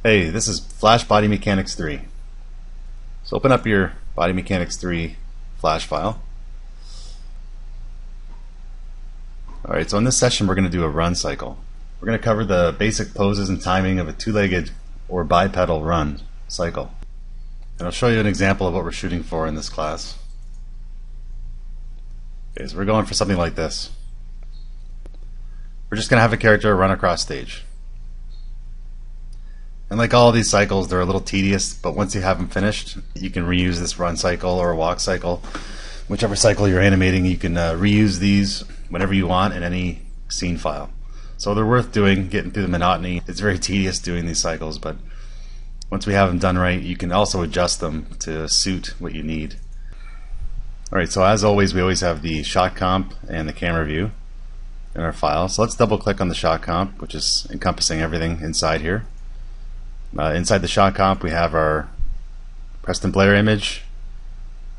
Hey, this is Flash Body Mechanics 3. So open up your Body Mechanics 3 Flash file. Alright, so in this session we're going to do a run cycle. We're going to cover the basic poses and timing of a two-legged or bipedal run cycle. And I'll show you an example of what we're shooting for in this class. Okay, so we're going for something like this. We're just going to have a character run across stage. And like all of these cycles, they're a little tedious, but once you have them finished, you can reuse this run cycle or walk cycle. Whichever cycle you're animating, you can reuse these whenever you want in any scene file. So they're worth doing, getting through the monotony. It's very tedious doing these cycles, but once we have them done right, you can also adjust them to suit what you need. Alright, so as always, we always have the shot comp and the camera view in our file. So let's double click on the shot comp, which is encompassing everything inside here. Inside the shot comp, we have our Preston Blair image,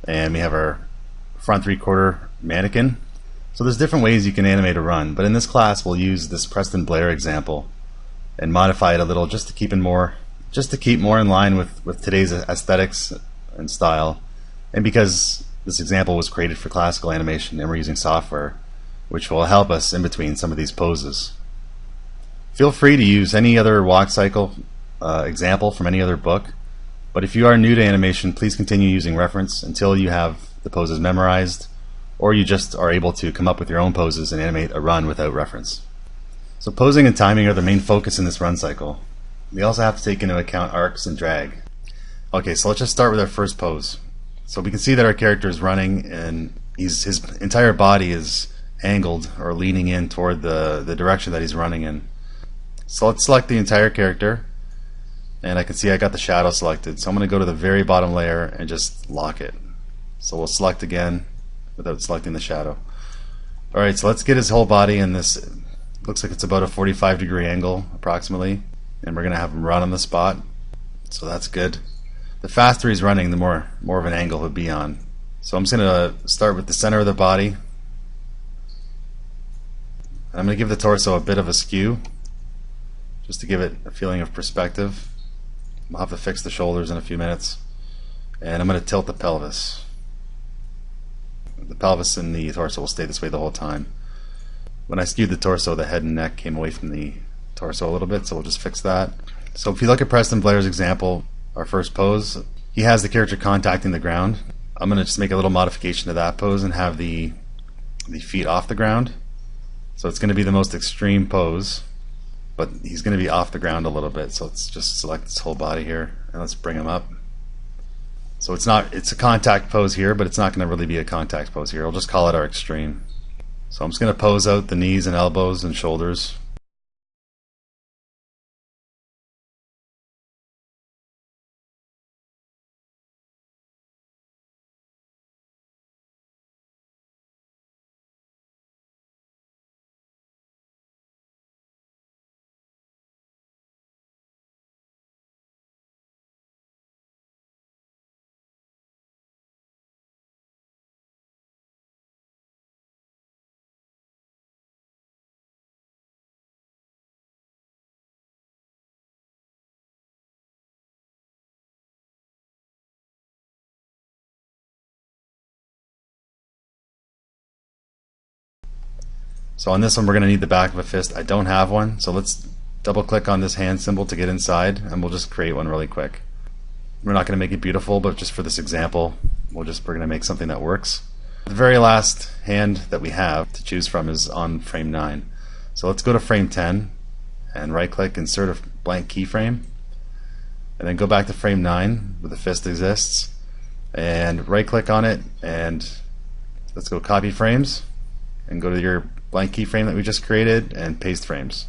and we have our front three-quarter mannequin. So there's different ways you can animate a run, but in this class we'll use this Preston Blair example and modify it a little just to keep more in line with today's aesthetics and style, and because this example was created for classical animation and we're using software which will help us in between some of these poses. Feel free to use any other walk cycle example from any other book, but if you are new to animation, please continue using reference until you have the poses memorized, or you just are able to come up with your own poses and animate a run without reference. So posing and timing are the main focus in this run cycle. We also have to take into account arcs and drag. Okay, so let's just start with our first pose. So we can see that our character is running and his entire body is angled or leaning in toward the direction that he's running in. So let's select the entire character, and I can see I got the shadow selected, so I'm going to go to the very bottom layer and just lock it. So we'll select again without selecting the shadow. Alright, so let's get his whole body in this, looks like it's about a 45-degree angle approximately, and we're going to have him run on the spot, so that's good. The faster he's running, the more of an angle he'll be on. So I'm just going to start with the center of the body. I'm going to give the torso a bit of a skew just to give it a feeling of perspective. I'll have to fix the shoulders in a few minutes, and I'm going to tilt the pelvis. The pelvis and the torso will stay this way the whole time. When I skewed the torso, the head and neck came away from the torso a little bit, so we'll just fix that. So if you look at Preston Blair's example, our first pose, he has the character contacting the ground. I'm going to just make a little modification to that pose and have the feet off the ground. So it's going to be the most extreme pose, but he's going to be off the ground a little bit. So let's just select his whole body here and let's bring him up. So it's a contact pose here, but it's not going to really be a contact pose here. I'll just call it our extreme. So I'm just going to pose out the knees and elbows and shoulders. So on this one we're going to need the back of a fist. I don't have one, so let's double click on this hand symbol to get inside, and we'll just create one really quick. We're not going to make it beautiful, but just for this example we're going to make something that works. The very last hand that we have to choose from is on frame 9. So let's go to frame 10 and right click, insert a blank keyframe, and then go back to frame 9 where the fist exists, and right click on it, and let's go copy frames and go to your blank keyframe that we just created and paste frames.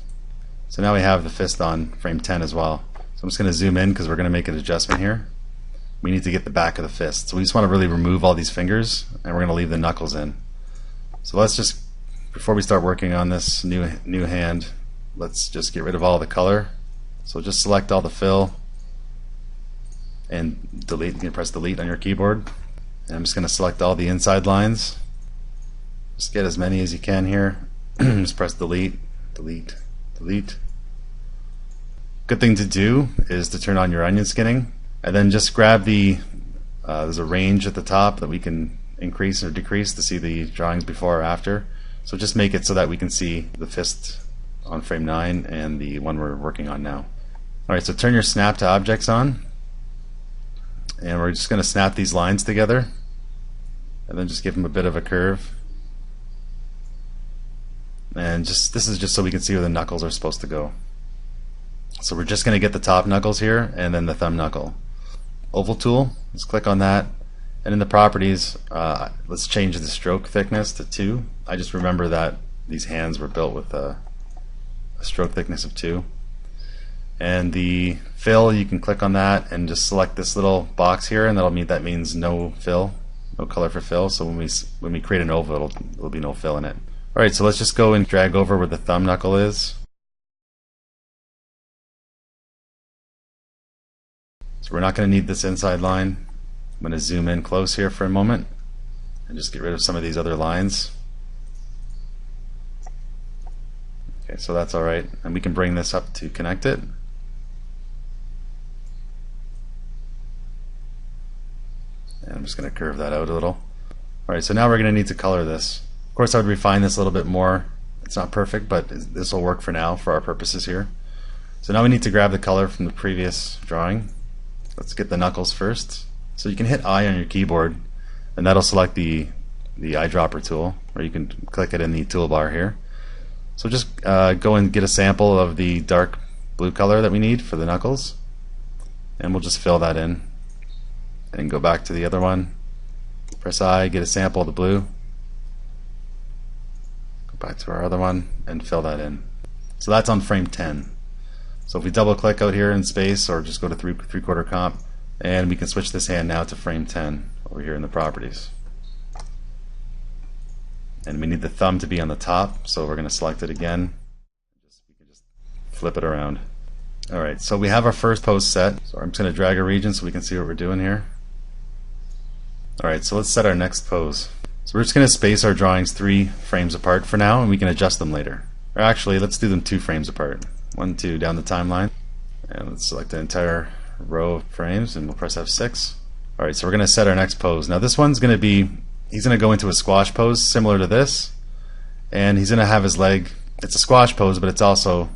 So now we have the fist on frame 10 as well. So I'm just going to zoom in because we're going to make an adjustment here. We need to get the back of the fist. So we just want to really remove all these fingers, and we're going to leave the knuckles in. So let's just, before we start working on this new hand, let's just get rid of all the color. So just select all the fill and delete. You can press delete on your keyboard. And I'm just going to select all the inside lines. Just get as many as you can here. Just press delete, delete, delete. Good thing to do is to turn on your onion skinning, and then just grab the there's a range at the top that we can increase or decrease to see the drawings before or after. So just make it so that we can see the fist on frame 9 and the one we're working on now. Alright, so turn your snap to objects on, and we're just going to snap these lines together and then just give them a bit of a curve. And this is just so we can see where the knuckles are supposed to go. So we're just going to get the top knuckles here and then the thumb knuckle. Oval tool, let's click on that, and in the properties let's change the stroke thickness to 2. I just remember that these hands were built with a stroke thickness of 2. And the fill, you can click on that and just select this little box here, and that means no fill, no color for fill. So when we create an oval, it'll be no fill in it. Alright, so let's just go and drag over where the thumb knuckle is. So we're not going to need this inside line. I'm going to zoom in close here for a moment and just get rid of some of these other lines. Okay, so that's alright, and we can bring this up to connect it. And I'm just going to curve that out a little. Alright, so now we're going to need to color this. Of course, I would refine this a little bit more. It's not perfect, but this will work for now for our purposes here. So now we need to grab the color from the previous drawing. Let's get the knuckles first. So you can hit I on your keyboard, and that'll select the eyedropper tool, or you can click it in the toolbar here. So just go and get a sample of the dark blue color that we need for the knuckles, and we'll just fill that in. And go back to the other one. Press I, get a sample of the blue. Go back to our other one and fill that in. So that's on frame 10. So if we double click out here in space, or just go to 3/4 comp, and we can switch this hand now to frame 10 over here in the properties. And we need the thumb to be on the top, so we're going to select it again. We can just flip it around. Alright, so we have our first pose set. So I'm just going to drag a region so we can see what we're doing here. Alright, so let's set our next pose. So we're just going to space our drawings 3 frames apart for now, and we can adjust them later. Or actually, let's do them 2 frames apart. 1, 2 down the timeline. And let's select the entire row of frames, and we'll press F6. Alright, so we're going to set our next pose. Now this one's going to be, he's going to go into a squash pose similar to this, and he's going to have his leg, it's a squash pose, but it's also,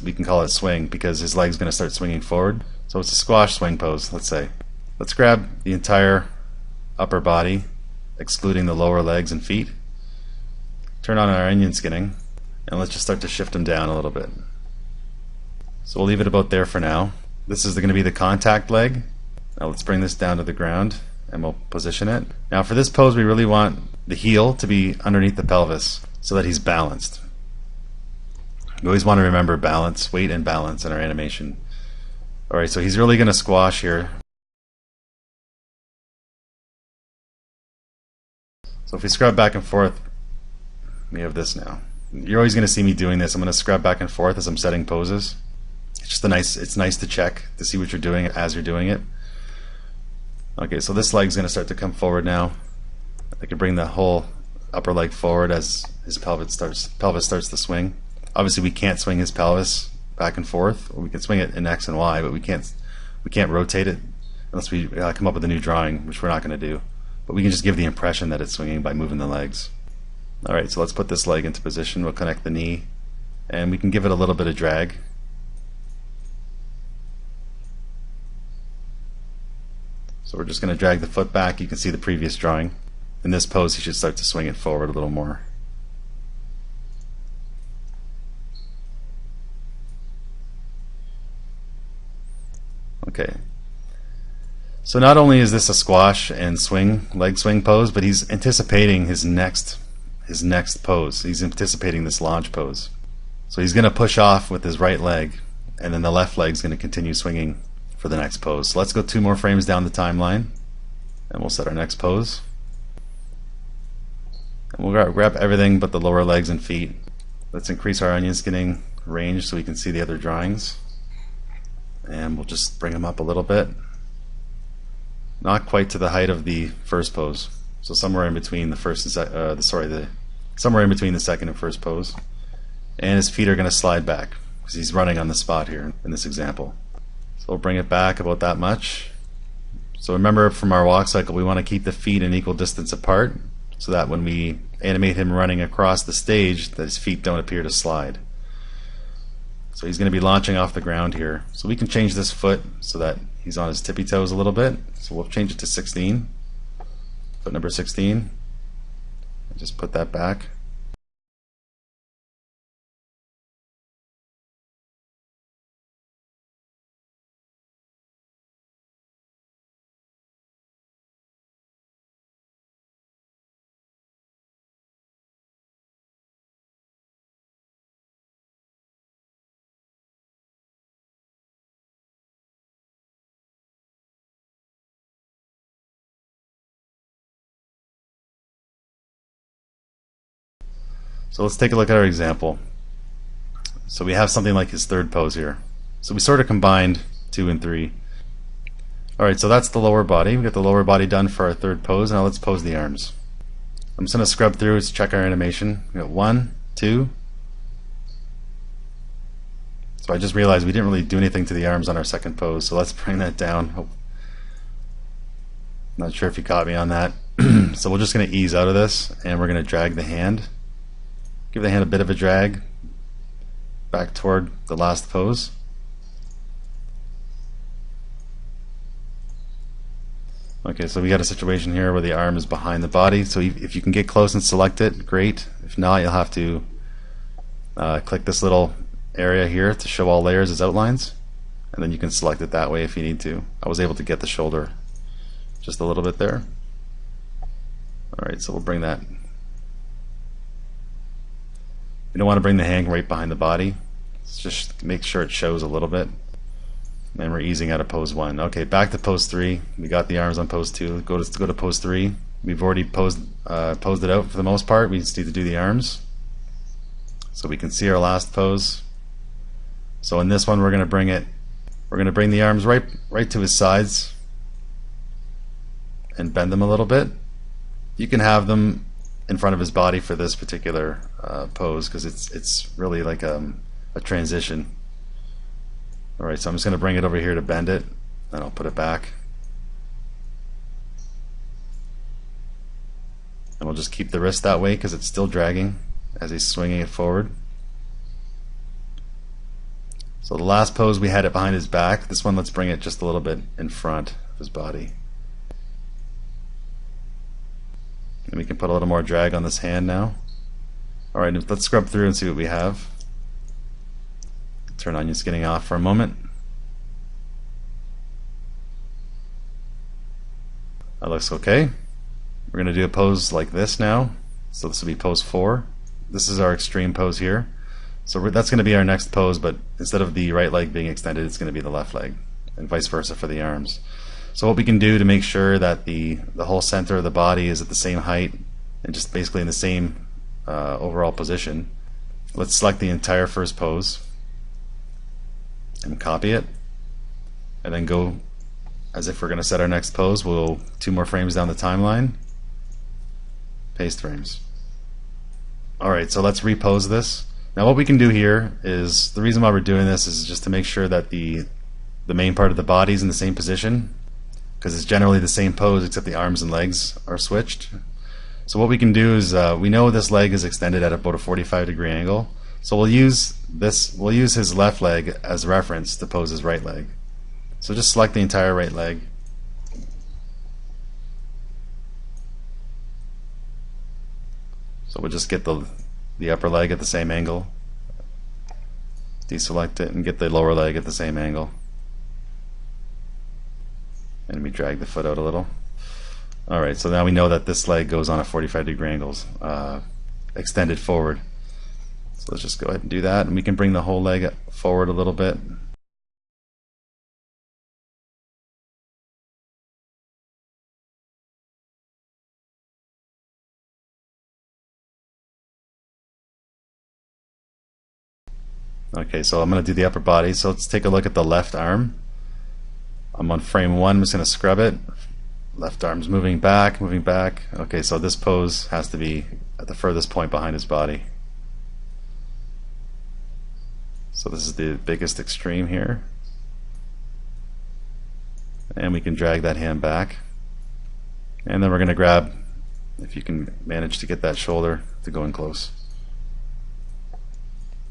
we can call it swing, because his leg's going to start swinging forward. So it's a squash swing pose, let's say. Let's grab the entire upper body, excluding the lower legs and feet. Turn on our onion skinning, and let's just start to shift them down a little bit. So we'll leave it about there for now. This is going to be the contact leg. Now let's bring this down to the ground, and we'll position it. Now for this pose, we really want the heel to be underneath the pelvis so that he's balanced. We always want to remember balance, weight and balance in our animation. Alright, so he's really going to squash here. So if we scrub back and forth, we have this now. You're always going to see me doing this. I'm going to scrub back and forth as I'm setting poses. It's just it's nice to check to see what you're doing as you're doing it. Okay, so this leg's going to start to come forward now. I can bring the whole upper leg forward as his pelvis starts to swing. Obviously, we can't swing his pelvis back and forth. We can swing it in X and Y, but we can't rotate it unless we come up with a new drawing, which we're not going to do. But we can just give the impression that it's swinging by moving the legs. Alright, so let's put this leg into position. We'll connect the knee, and we can give it a little bit of drag. So we're just going to drag the foot back. You can see the previous drawing. In this pose, you should start to swing it forward a little more. Okay. So not only is this a squash and swing, leg swing pose, but he's anticipating his next pose. He's anticipating this launch pose. So he's going to push off with his right leg, and then the left leg's going to continue swinging for the next pose. So let's go 2 more frames down the timeline, and we'll set our next pose. And we'll grab everything but the lower legs and feet. Let's increase our onion skinning range so we can see the other drawings. And we'll just bring them up a little bit. Not quite to the height of the first pose. So somewhere in between the first and somewhere in between the second and first pose. And his feet are going to slide back. because he's running on the spot here in this example. So we'll bring it back about that much. So remember, from our walk cycle, we want to keep the feet an equal distance apart so that when we animate him running across the stage, that his feet don't appear to slide. So he's going to be launching off the ground here. So we can change this foot so that he's on his tippy toes a little bit. So we'll change it to 16, foot number 16. Just put that back. So let's take a look at our example. So we have something like his third pose here. So we sort of combined 2 and 3. Alright, so that's the lower body. We got the lower body done for our third pose. Now let's pose the arms. I'm just going to scrub through to check our animation. We got 1, 2. So I just realized we didn't really do anything to the arms on our second pose, so let's bring that down. Not sure if you caught me on that. So we're just going to ease out of this, and we're going to drag the hand. Give the hand a bit of a drag back toward the last pose. Okay, so we got a situation here where the arm is behind the body. So if you can get close and select it, great. If not, you'll have to click this little area here to show all layers as outlines, and then you can select it that way if you need to. I was able to get the shoulder just a little bit there. Alright, so we'll bring that. You don't want to bring the hand right behind the body. Just make sure it shows a little bit. And we're easing out of pose 1. Okay, back to pose 3. We got the arms on pose 2. Go to pose 3. We've already posed it out for the most part. We just need to do the arms. So we can see our last pose. So in this one, we're going to bring the arms right to his sides and bend them a little bit. You can have them in front of his body for this particular pose because it's really like a transition. Alright, so I'm just going to bring it over here to bend it, and I'll put it back. And we'll just keep the wrist that way because it's still dragging as he's swinging it forward. So the last pose we had it behind his back. This one, let's bring it just a little bit in front of his body. And we can put a little more drag on this hand now. Alright, let's scrub through and see what we have. Turn on your skinning off for a moment. That looks okay. We're going to do a pose like this now. So this will be pose 4. This is our extreme pose here. So that's going to be our next pose, but instead of the right leg being extended, it's going to be the left leg, and vice versa for the arms. So what we can do to make sure that the whole center of the body is at the same height and just basically in the same overall position, let's select the entire first pose and copy it, and then go as if we're going to set our next pose. We'll 2 more frames down the timeline, paste frames. Alright, so let's repose this. Now what we can do here is, the reason why we're doing this is just to make sure that the main part of the body is in the same position, because it's generally the same pose except the arms and legs are switched. So what we can do is, we know this leg is extended at about a 45-degree angle, so we'll use his left leg as reference to pose his right leg. So just select the entire right leg. So we'll just get the upper leg at the same angle, deselect it, and get the lower leg at the same angle. And we drag the foot out a little. Alright, so now we know that this leg goes on a 45-degree angles, extended forward. So let's just go ahead and do that, and we can bring the whole leg forward a little bit. Okay, so I'm going to do the upper body. So let's take a look at the left arm. I'm on frame 1. I'm just going to scrub it. Left arm's moving back, moving back. Okay, so this pose has to be at the furthest point behind his body. So this is the biggest extreme here. And we can drag that hand back. And then we're going to grab, if you can manage to get that shoulder to go in close.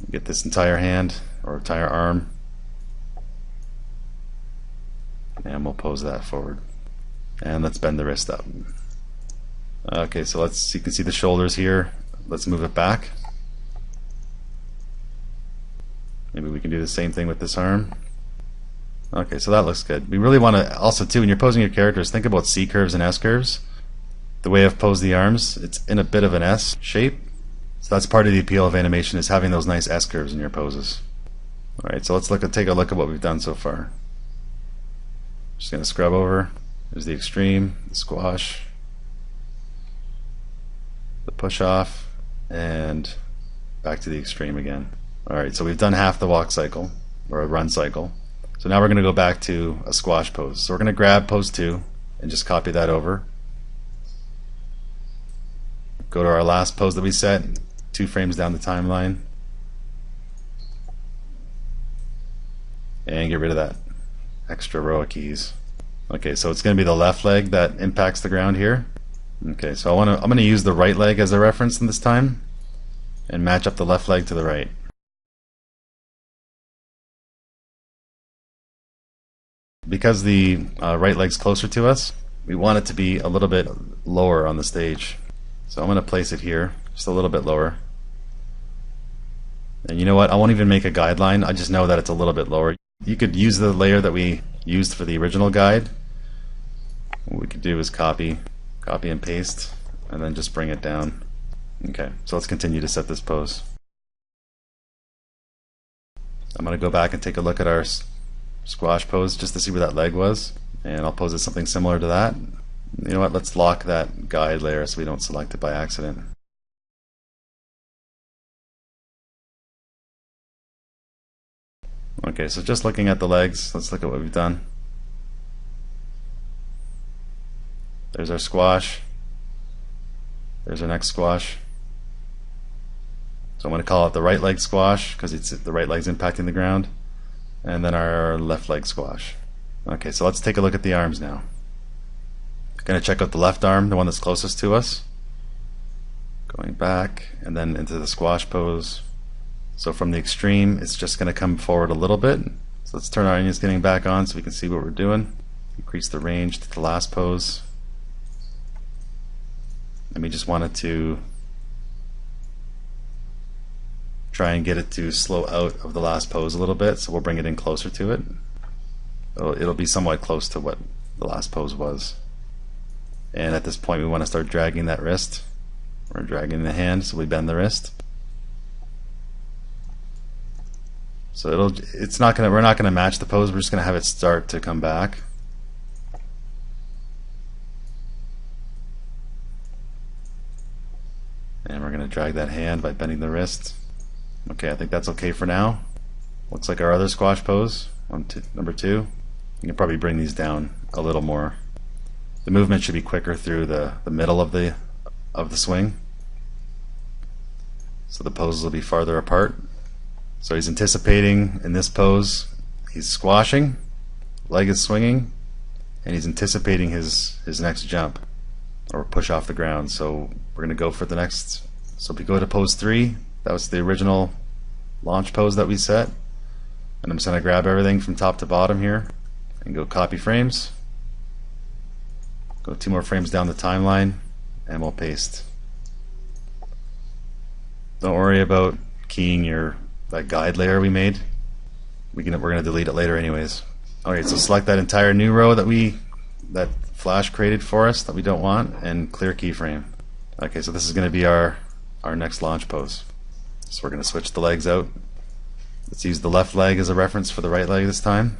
Get this entire hand or entire arm. And we'll pose that forward. And let's bend the wrist up. Okay, so you can see the shoulders here. Let's move it back. Maybe we can do the same thing with this arm. Okay, so that looks good. We really want to also too, when you're posing your characters, think about C curves and S curves. The way I've posed the arms, it's in a bit of an S shape. So that's part of the appeal of animation, is having those nice S curves in your poses. Alright, so let's take a look at what we've done so far. Just going to scrub over. There's the extreme, the squash, the push off, and back to the extreme again. Alright, so we've done half the walk cycle, or a run cycle. So now we're going to go back to a squash pose. So we're going to grab pose 2 and just copy that over. Go to our last pose that we set, 2 frames down the timeline, and get rid of that extra row of keys. Okay, so it's going to be the left leg that impacts the ground here. Okay, so I'm going to use the right leg as a reference in this time and match up the left leg to the right. Because the right leg's closer to us, we want it to be a little bit lower on the stage. So I'm going to place it here, just a little bit lower. And you know what? I won't even make a guideline. I just know that it's a little bit lower. You could use the layer that we used for the original guide. What we could do is copy and paste, and then just bring it down. Okay, so let's continue to set this pose. I'm going to go back and take a look at our squash pose just to see where that leg was, and I'll pose it something similar to that. You know what, let's lock that guide layer so we don't select it by accident. Okay, so just looking at the legs, let's look at what we've done. There's our squash. There's our next squash. So I'm going to call it the right leg squash because the right leg's impacting the ground. And then our left leg squash. Okay, so let's take a look at the arms now. Going to check out the left arm, the one that's closest to us. Going back and then into the squash pose. So from the extreme, it's just going to come forward a little bit. So let's turn our onion skinning back on so we can see what we're doing. Increase the range to the last pose. And we just wanted to try and get it to slow out of the last pose a little bit, so we'll bring it in closer to it. It'll be somewhat close to what the last pose was. And at this point we want to start dragging that wrist. We're dragging the hand, so we bend the wrist. So we're not gonna match the pose, we're just gonna have it start to come back. And we're gonna drag that hand by bending the wrist. Okay, I think that's okay for now. Looks like our other squash pose, number 2. You can probably bring these down a little more. The movement should be quicker through the middle of the swing. So the poses will be farther apart. So he's anticipating in this pose, he's squashing, leg is swinging, and he's anticipating his next jump or push off the ground. So we're going to go for the next. So if we go to pose 3, that was the original launch pose that we set. And I'm just going to grab everything from top to bottom here and go copy frames. Go 2 more frames down the timeline and we'll paste. Don't worry about keying that guide layer we made. We're going to delete it later anyways. Alright, so select that entire new row that Flash created for us that we don't want and clear keyframe. Okay, so this is going to be our next launch pose. So we're going to switch the legs out. Let's use the left leg as a reference for the right leg this time.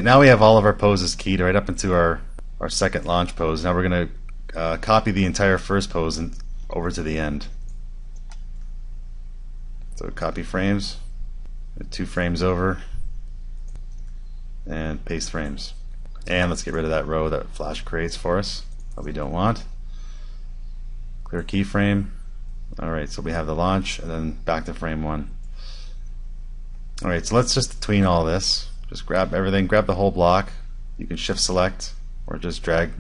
now we have all of our poses keyed right up into our second launch pose. Now we're going to copy the entire first pose and over to the end. So copy frames, 2 frames over, and paste frames. And let's get rid of that row that Flash creates for us that we don't want. Clear keyframe. Alright, so we have the launch and then back to frame 1. Alright, so let's just tween all this. Just grab everything, grab the whole block. You can shift select or just drag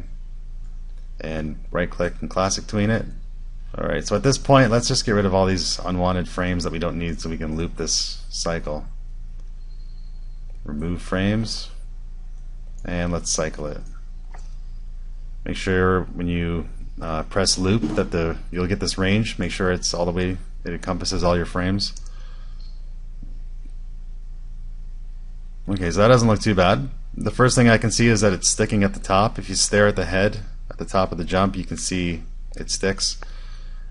and right click and classic tween it. Alright, so at this point let's just get rid of all these unwanted frames that we don't need so we can loop this cycle. Remove frames and let's cycle it. Make sure when you press loop that you'll get this range. Make sure it's all the way, it encompasses all your frames. Okay, so that doesn't look too bad. The first thing I can see is that it's sticking at the top. If you stare at the head at the top of the jump, you can see it sticks.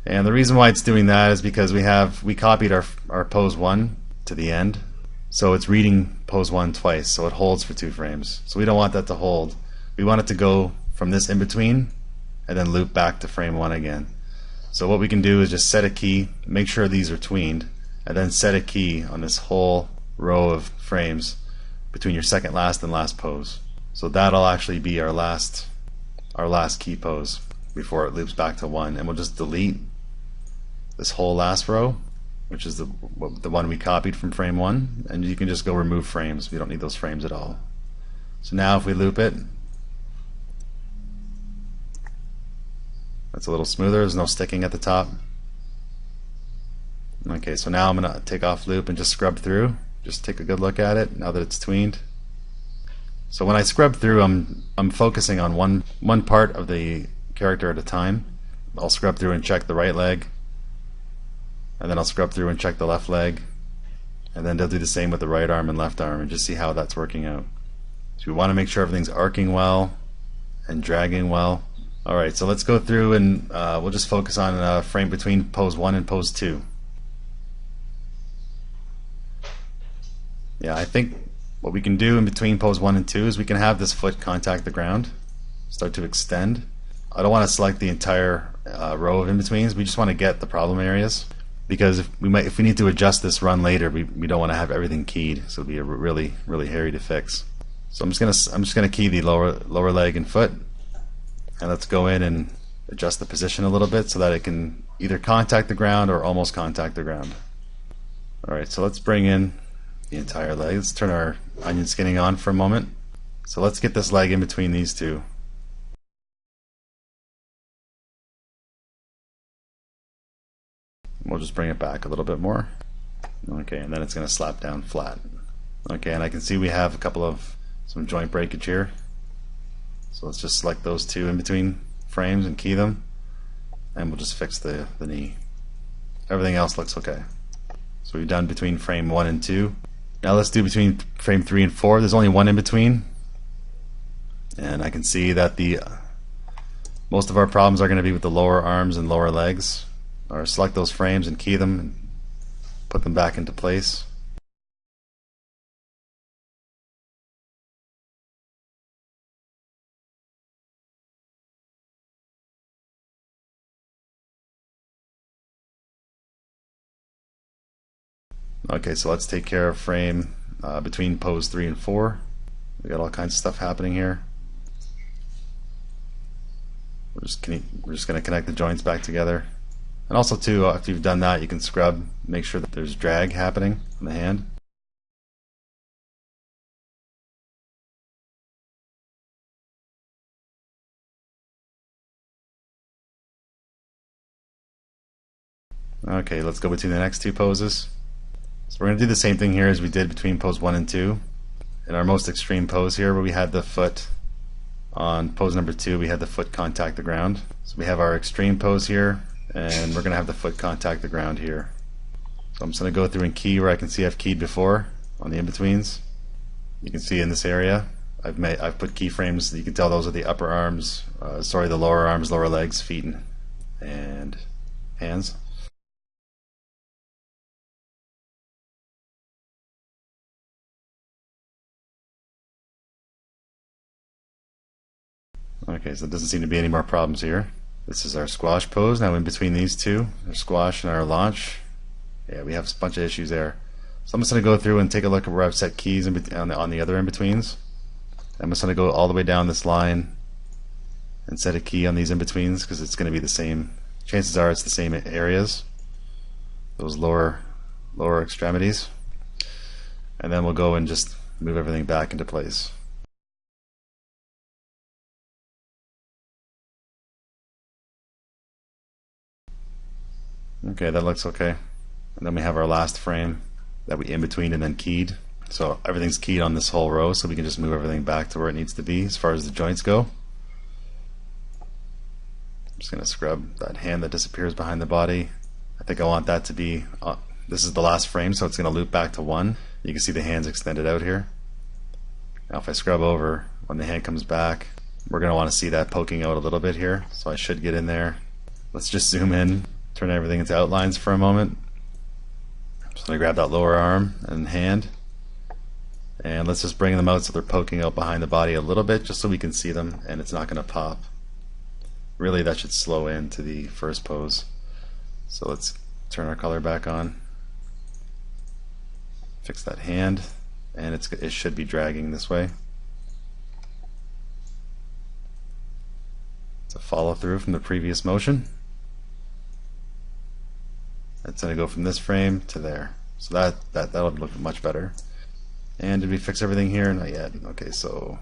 And the reason why it's doing that is because we copied our pose 1 to the end. So it's reading pose 1 twice, so it holds for 2 frames. So we don't want that to hold. We want it to go from this in between and then loop back to frame 1 again. So what we can do is just set a key, make sure these are tweened, and then set a key on this whole row of frames between your second last and last pose. So that'll actually be our last key pose before it loops back to 1, and we'll just delete this whole last row, which is the one we copied from frame 1, and you can just go remove frames. We don't need those frames at all. So now if we loop it, that's a little smoother, there's no sticking at the top. Okay, so now I'm going to take off loop and just scrub through. Just take a good look at it now that it's tweened. So when I scrub through, I'm focusing on one part of the character at a time. I'll scrub through and check the right leg, and then I'll scrub through and check the left leg, and then they'll do the same with the right arm and left arm, and just see how that's working out. So we want to make sure everything's arcing well and dragging well. Alright, so let's go through and we'll just focus on a frame between pose 1 and pose 2. Yeah, I think what we can do in between pose 1 and 2 is we can have this foot contact the ground, start to extend. I don't want to select the entire row of in-betweens. We just want to get the problem areas, because if we need to adjust this run later, we don't want to have everything keyed, so it'll be really hairy to fix. So I'm just gonna key the lower leg and foot, and let's go in and adjust the position a little bit so that it can either contact the ground or almost contact the ground. Alright, so let's bring in the entire leg. Let's turn our onion skinning on for a moment. So let's get this leg in between these two. We'll just bring it back a little bit more. Okay, and then it's going to slap down flat. Okay, and I can see we have some joint breakage here. So let's just select those two in between frames and key them, and we'll just fix the knee. Everything else looks okay. So we've done between frame 1 and 2. Now let's do between frame 3 and 4. There's only one in between, and I can see that most of our problems are going to be with the lower arms and lower legs. Or select those frames and key them and put them back into place. Okay, so let's take care of frame between pose 3 and 4. We got all kinds of stuff happening here. We're just going to connect the joints back together. And also too, after you've done that, you can scrub, make sure that there's drag happening on the hand. Okay, let's go between the next two poses. So we're going to do the same thing here as we did between pose 1 and 2. In our most extreme pose here, where we had the foot on pose number 2, we had the foot contact the ground. So we have our extreme pose here, and we're going to have the foot contact the ground here. So I'm just going to go through and key where I can see I've keyed before on the in-betweens. You can see in this area I've put keyframes. You can tell those are the upper arms, the lower arms, lower legs, feet, and hands. Okay, so there doesn't seem to be any more problems here. This is our squash pose. Now in between these two, our squash and our launch, yeah, we have a bunch of issues there. So I'm just going to go through and take a look at where I've set keys on the other in-betweens. I'm just going to go all the way down this line and set a key on these in-betweens because it's going to be the same. Chances are it's the same areas, those lower extremities. And then we'll go and just move everything back into place. Okay, that looks okay. And then we have our last frame that we in between and then keyed. So everything's keyed on this whole row, so we can just move everything back to where it needs to be as far as the joints go. I'm just going to scrub that hand that disappears behind the body. I think I want that to be, this is the last frame, so it's going to loop back to 1. You can see the hand's extended out here. Now if I scrub over, when the hand comes back, we're going to want to see that poking out a little bit here, so I should get in there. Let's just zoom in, turn everything into outlines for a moment. I'm just going to grab that lower arm and hand, and let's just bring them out so they're poking out behind the body a little bit, just so we can see them and it's not going to pop. Really, that should slow into the first pose. So let's turn our color back on, fix that hand, and it should be dragging this way. It's a follow through from the previous motion. It's going to go from this frame to there. So that'll look much better. And did we fix everything here? Not yet. Okay, so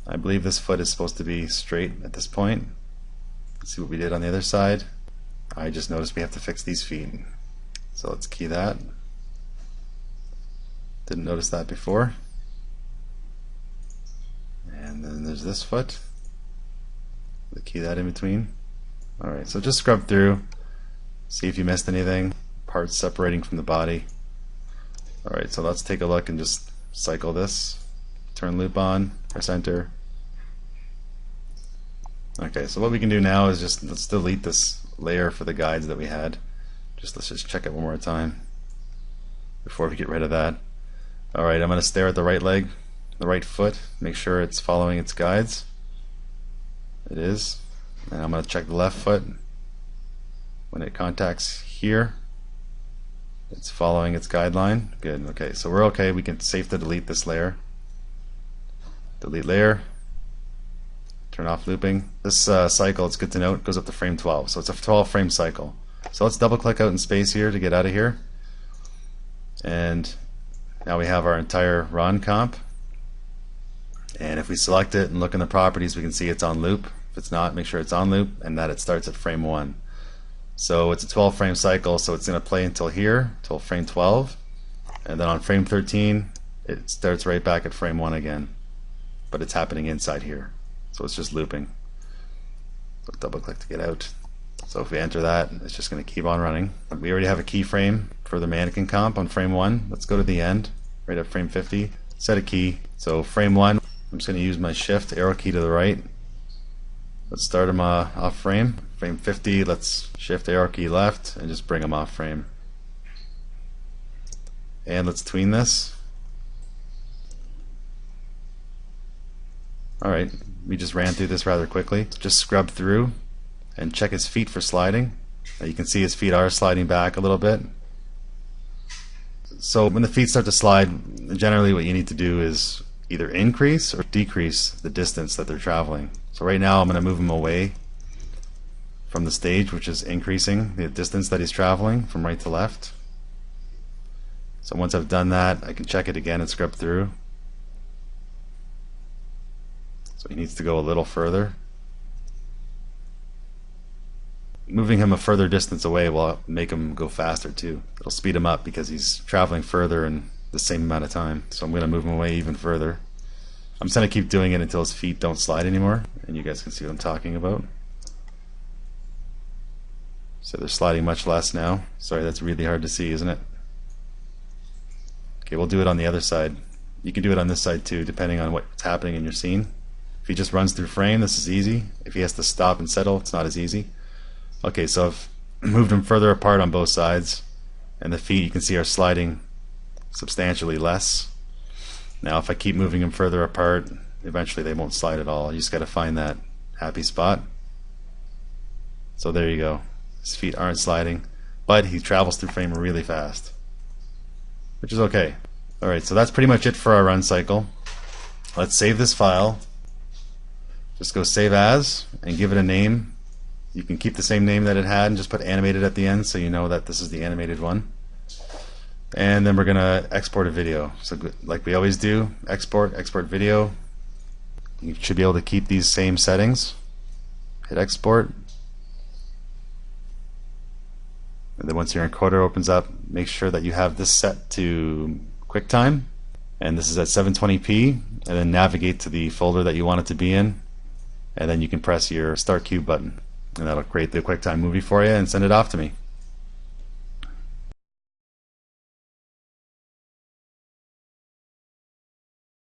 I believe this foot is supposed to be straight at this point. Let's see what we did on the other side. I just noticed we have to fix these feet. So let's key that. Didn't notice that before. And then there's this foot. We'll key that in between. Alright, so just scrub through. See if you missed anything. Parts separating from the body. Alright, so let's take a look and just cycle this. Turn loop on, press enter. Okay, so what we can do now is let's delete this layer for the guides that we had. Let's just check it one more time before we get rid of that. Alright, I'm going to stare at the right leg, the right foot, make sure it's following its guides. It is. And I'm going to check the left foot. When it contacts here, it's following its guideline. Good. Okay, so we're okay. We can safe to delete this layer. Delete layer. Turn off looping. This cycle, it's good to note, goes up to frame 12. So it's a 12 frame cycle. So let's double click out in space here to get out of here. And now we have our entire run comp. And if we select it and look in the properties, we can see it's on loop. If it's not, make sure it's on loop and that it starts at frame 1. So it's a 12 frame cycle, so it's going to play until here, till frame 12. And then on frame 13, it starts right back at frame 1 again. But it's happening inside here. So it's just looping. So double click to get out. So if we enter that, it's just going to keep on running. We already have a keyframe for the mannequin comp on frame 1. Let's go to the end, right at frame 50. Set a key. So frame 1, I'm just going to use my shift arrow key to the right. Let's start them off frame. Frame 50, let's shift arrow key left and just bring them off frame. And let's tween this. Alright, we just ran through this rather quickly. Just scrub through and check his feet for sliding. Now you can see his feet are sliding back a little bit. So when the feet start to slide, generally what you need to do is either increase or decrease the distance that they're traveling. So right now I'm going to move him away from the stage, which is increasing the distance that he's traveling from right to left. So once I've done that, I can check it again and scrub through. So he needs to go a little further. Moving him a further distance away will make him go faster too. It'll speed him up because he's traveling further in the same amount of time. So I'm going to move him away even further. I'm just going to keep doing it until his feet don't slide anymore, and you guys can see what I'm talking about. So they're sliding much less now. Sorry, that's really hard to see, isn't it? Okay, we'll do it on the other side. You can do it on this side too, depending on what's happening in your scene. If he just runs through frame, this is easy. If he has to stop and settle, it's not as easy. Okay, so I've moved them further apart on both sides, and the feet you can see are sliding substantially less. Now if I keep moving him further apart, eventually they won't slide at all. You just got to find that happy spot. So there you go. His feet aren't sliding, but he travels through frame really fast, which is okay. Alright, so that's pretty much it for our run cycle. Let's save this file. Just go save as and give it a name. You can keep the same name that it had and just put animated at the end so you know that this is the animated one. And then we're going to export a video. So like we always do, export video. You should be able to keep these same settings. Hit export. And then once your encoder opens up, make sure that you have this set to QuickTime. And this is at 720p. And then navigate to the folder that you want it to be in. And then you can press your Start Cube button. And that'll create the QuickTime movie for you and send it off to me.